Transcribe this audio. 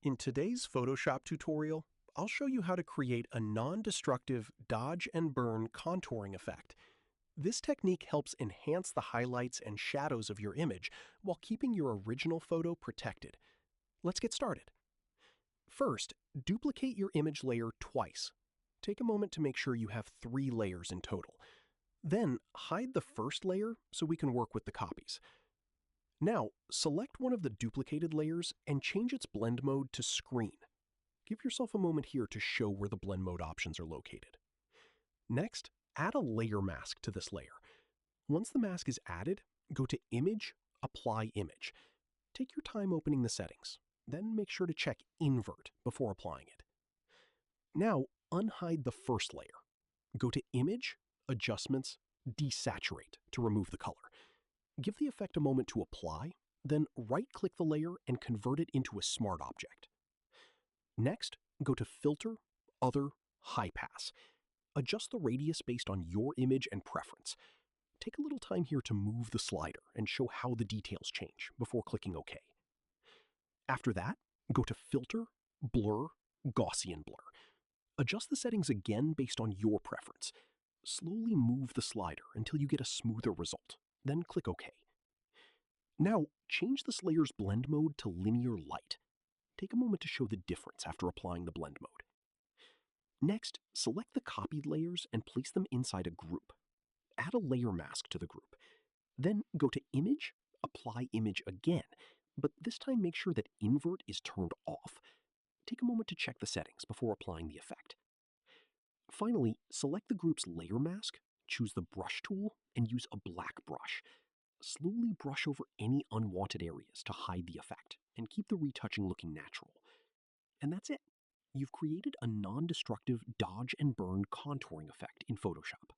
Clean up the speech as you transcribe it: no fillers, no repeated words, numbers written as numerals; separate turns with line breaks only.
In today's Photoshop tutorial, I'll show you how to create a non-destructive dodge and burn contouring effect. This technique helps enhance the highlights and shadows of your image while keeping your original photo protected. Let's get started. First, duplicate your image layer twice. Take a moment to make sure you have 3 layers in total. Then, hide the first layer so we can work with the copies. Now, select one of the duplicated layers and change its blend mode to screen. Give yourself a moment here to show where the blend mode options are located. Next, add a layer mask to this layer. Once the mask is added, go to Image, Apply Image. Take your time opening the settings, then make sure to check Invert before applying it. Now, unhide the first layer. Go to Image, Adjustments, Desaturate to remove the color. Give the effect a moment to apply, then right-click the layer and convert it into a smart object. Next, go to Filter, Other, High Pass. Adjust the radius based on your image and preference. Take a little time here to move the slider and show how the details change before clicking OK. After that, go to Filter, Blur, Gaussian Blur. Adjust the settings again based on your preference. Slowly move the slider until you get a smoother result. Then click OK. Now, change this layer's blend mode to linear light. Take a moment to show the difference after applying the blend mode. Next, select the copied layers and place them inside a group. Add a layer mask to the group. Then go to Image, Apply Image again, but this time make sure that Invert is turned off. Take a moment to check the settings before applying the effect. Finally, select the group's layer mask, choose the brush tool, and use a black brush. Slowly brush over any unwanted areas to hide the effect and keep the retouching looking natural. And that's it. You've created a non-destructive dodge and burn contouring effect in Photoshop.